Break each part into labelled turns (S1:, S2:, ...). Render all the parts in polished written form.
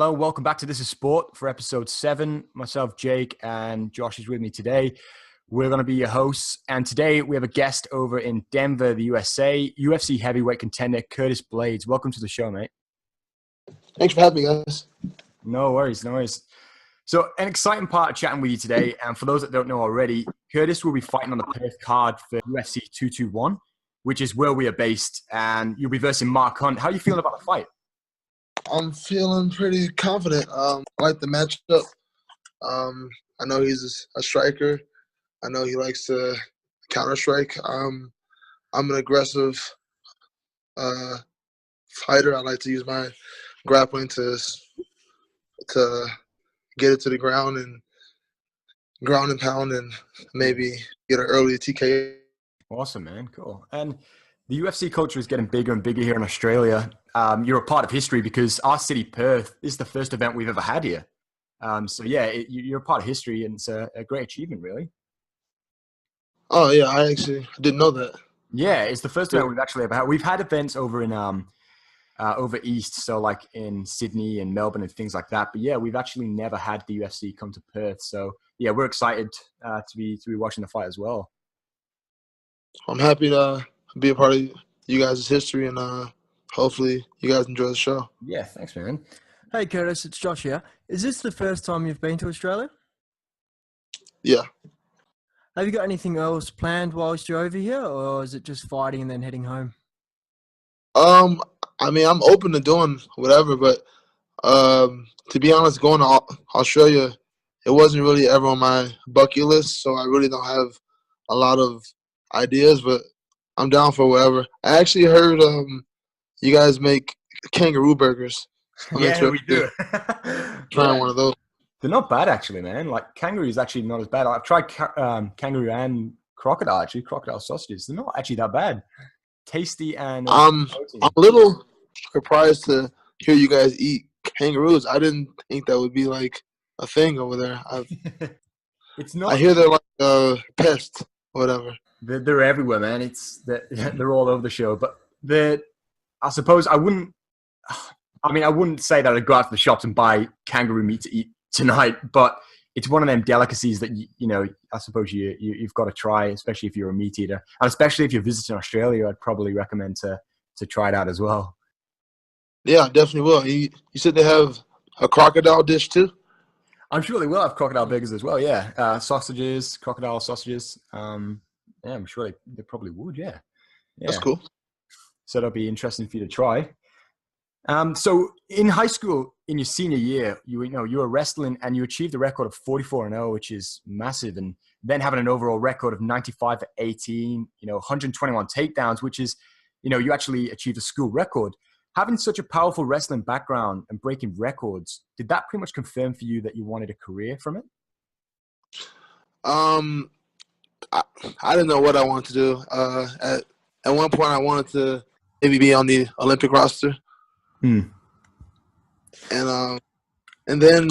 S1: Hello, welcome back to This Is Sport for episode 7. Myself, Jake, and Josh is with me today. We're going to be your hosts, and today we have a guest over in Denver, the USA, UFC Heavyweight contender Curtis Blaydes. Welcome to the show, mate.
S2: Thanks for having me, guys.
S1: No worries. So, an exciting part of chatting with you today, and for those that don't know already, Curtis will be fighting on the Perth card for UFC 221, which is where we are based, and you'll be versing Mark Hunt. How are you feeling about the fight?
S2: I'm feeling pretty confident. I like the matchup. I know he's a striker. I know he likes to counter-strike. I'm an aggressive fighter. I like to use my grappling to get it to the ground and pound and maybe get an early TKO.
S1: Awesome, man. Cool. And the UFC culture is getting bigger and bigger here in Australia. You're a part of history because our city, Perth, is the first event we've ever had here. You're a part of history, and it's a great achievement, really.
S2: Oh, yeah, I actually didn't know that.
S1: Yeah, it's the first event we've actually ever had. We've had events over in over east, so like in Sydney and Melbourne and things like that. But yeah, we've actually never had the UFC come to Perth. So yeah, we're excited to be watching the fight as well.
S2: I'm happy to be a part of you guys' history, and hopefully you guys enjoy the show.
S1: Yeah, thanks, man.
S3: Hey, Curtis, it's Josh here. Is this the first time you've been to Australia?
S2: Yeah.
S3: Have you got anything else planned whilst you're over here, or is it just fighting and then heading home?
S2: I mean, I'm open to doing whatever, but to be honest, going to Australia, it wasn't really ever on my bucket list, so I really don't have a lot of ideas, but I'm down for whatever. I actually heard you guys make kangaroo burgers.
S1: Yeah, we do.
S2: Trying one of those.
S1: They're not bad, actually, man. Like, kangaroo is actually not as bad. I've tried kangaroo and crocodile, actually, crocodile sausages. They're not actually that bad. Tasty and
S2: I'm a little surprised to hear you guys eat kangaroos. I didn't think that would be like a thing over there.
S1: It's not.
S2: I hear they're like pest, whatever.
S1: They're everywhere, man. They're all over the show. But I suppose I wouldn't say that I'd go out to the shops and buy kangaroo meat to eat tonight, but it's one of them delicacies that you know. I suppose you've got to try, especially if you're a meat eater, and especially if you're visiting Australia. I'd probably recommend to try it out as well.
S2: Yeah, definitely will. You said they have a crocodile dish too?
S1: I'm sure they will have crocodile burgers as well. Yeah, crocodile sausages. Yeah, I'm sure they probably would. Yeah,
S2: That's cool.
S1: So that'll be interesting for you to try. So in high school, in your senior year, you were wrestling and you achieved a record of 44-0, which is massive. And then having an overall record of 95-18, 121 takedowns, which is, you actually achieved a school record. Having such a powerful wrestling background and breaking records, did that pretty much confirm for you that you wanted a career from it?
S2: I didn't know what I wanted to do. At one point, I wanted to maybe be on the Olympic roster. And then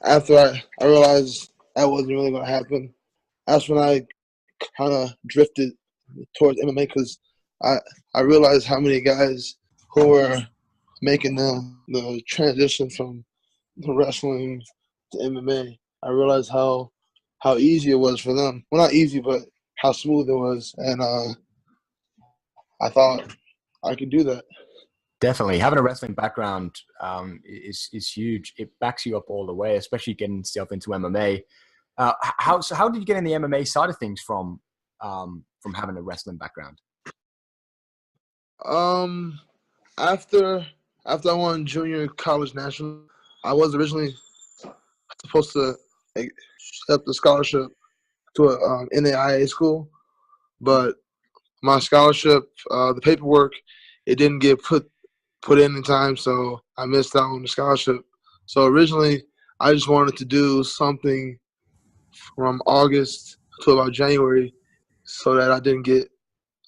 S2: after I realized that wasn't really going to happen, that's when I kind of drifted towards MMA because I realized how many guys who were making the transition from wrestling to MMA. I realized how easy it was for them. Well, not easy, but how smooth it was. And I thought I could do that.
S1: Definitely. Having a wrestling background is huge. It backs you up all the way, especially getting yourself into MMA. How did you get in the MMA side of things from having a wrestling background?
S2: After I won junior college national, I was originally supposed to accept a scholarship to a NAIA school, but my scholarship, the paperwork, it didn't get put in time, so I missed out on the scholarship. So originally, I just wanted to do something from August to about January so that I didn't get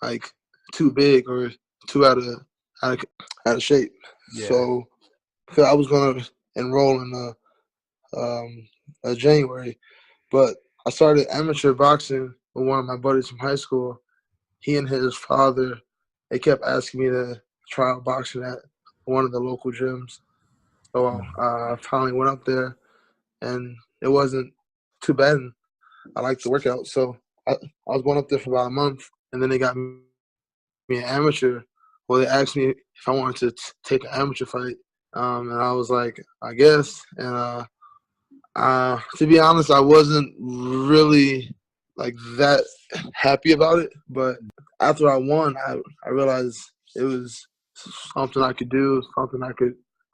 S2: like too big or too out of shape. Yeah. So I was going to enroll in January, but I started amateur boxing with one of my buddies from high school. He and his father, they kept asking me to try out boxing at one of the local gyms. So I finally went up there, and it wasn't too bad. And I liked the workout. So I was going up there for about a month, and then they got me an amateur. Well, they asked me if I wanted to take an amateur fight, and I was like, I guess. And to be honest, I wasn't really like that happy about it. But after I won, I realized it was something I could do, something I could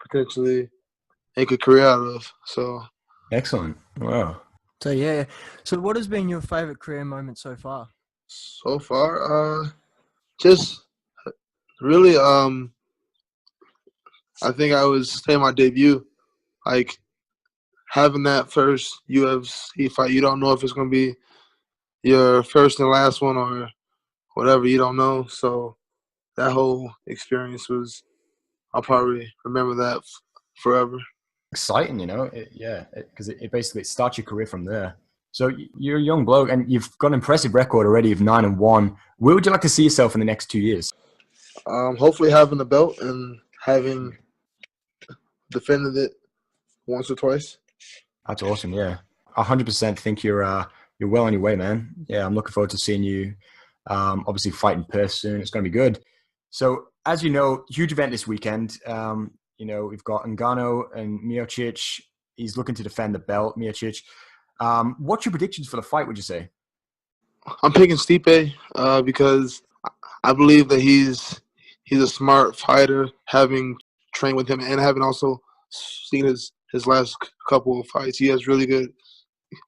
S2: potentially make a career out of. So
S1: Excellent. Wow.
S3: So yeah. So what has been your favorite career moment so far?
S2: so far, just really, I think I was saying my debut, like having that first UFC fight. You don't know if it's gonna be your first and last one or whatever. You don't know. So that whole experience was, I'll probably remember that forever.
S1: Exciting, because it basically starts your career from there. So you're a young bloke, and you've got an impressive record already of 9-1. Where would you like to see yourself in the next 2 years?
S2: Hopefully having the belt and having defended it once or twice.
S1: That's awesome. Yeah, 100% think you're well on your way, man. Yeah, I'm looking forward to seeing you. Obviously, fight in Perth soon. It's going to be good. So, as you know, huge event this weekend. We've got Ngannou and Miocic. He's looking to defend the belt. Miocic. What's your predictions for the fight? Would you say?
S2: I'm picking Stipe because I believe that he's a smart fighter, having trained with him and having also seen his last couple of fights. He has really good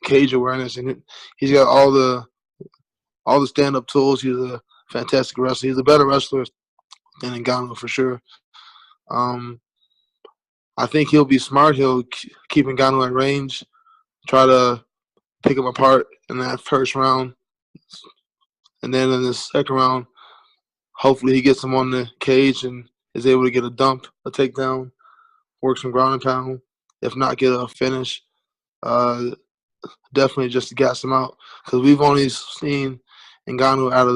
S2: cage awareness, and he's got all the stand-up tools. He's a fantastic wrestler. He's a better wrestler than Ngannou for sure. I think he'll be smart. He'll keep Ngannou at range, try to pick him apart in that first round. And then in the second round, hopefully he gets him on the cage and is able to get a dump, a takedown, work some ground and pound. If not, get a finish. Definitely just to gas him out. Because we've only seen Ngannou out of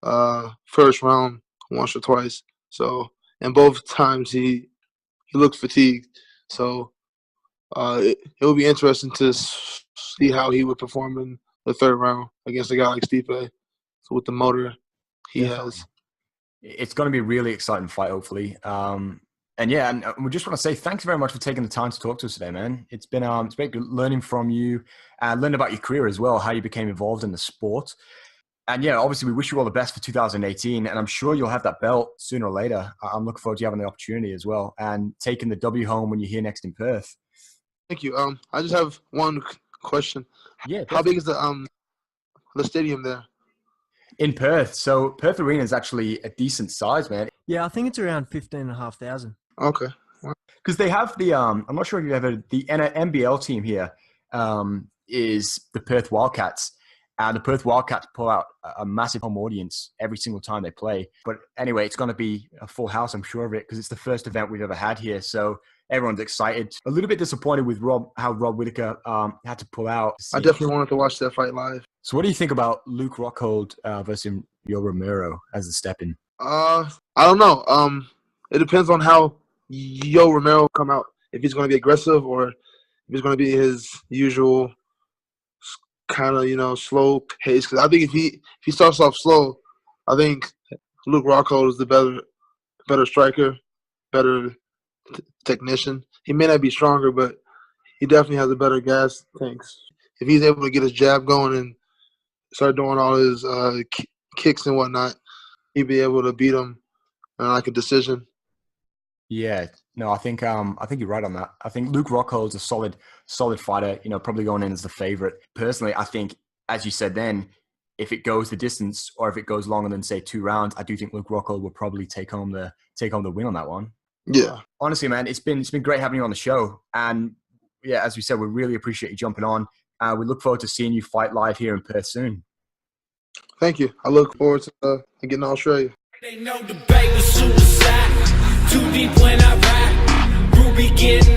S2: the first round once or twice. So, and both times he looked fatigued. So it will be interesting to see how he would perform in the third round against a guy like Stipe. So with the motor he has.
S1: It's going to be a really exciting fight, hopefully. And we just want to say thanks very much for taking the time to talk to us today, man. It's been great learning from you, learning about your career as well, how you became involved in the sport. And yeah, obviously we wish you all the best for 2018, and I'm sure you'll have that belt sooner or later. I'm looking forward to having the opportunity as well and taking the W home when you're here next in Perth.
S2: Thank you. I just have one question.
S1: Yeah.
S2: How big is the stadium there?
S1: In Perth. So Perth Arena is actually a decent size, man.
S3: Yeah, I think it's around 15,500.
S2: Okay.
S1: Because they have the I'm not sure if you ever the NBL team here is the Perth Wildcats. And the Perth Wildcats pull out a massive home audience every single time they play. But anyway, it's going to be a full house, I'm sure of it, because it's the first event we've ever had here. So everyone's excited. A little bit disappointed with how Rob Whittaker had to pull out.
S2: I definitely wanted to watch that fight live.
S1: So what do you think about Luke Rockhold versus Yo Romero as the step-in?
S2: I don't know. It depends on how Yo Romero come out. If he's going to be aggressive or if he's going to be his usual kind of, slow pace. Because I think if he starts off slow, I think Luke Rockhold is the better striker, better technician. He may not be stronger, but he definitely has a better gas tanks. If he's able to get his jab going and start doing all his kicks and whatnot, he'd be able to beat him in like a decision.
S1: Yeah, no, I think you're right on that. I think Luke Rockhold's a solid fighter. Probably going in as the favorite. Personally, I think, as you said, then if it goes the distance or if it goes longer than say 2 rounds, I do think Luke Rockhold will probably take home the win on that one.
S2: Yeah.
S1: Honestly, man, it's been great having you on the show, and yeah, as we said, we really appreciate you jumping on. We look forward to seeing you fight live here in Perth soon.
S2: Thank you. I look forward to getting to Australia.
S4: They know the debate was suicide. Too deep when I ride. Ruby getting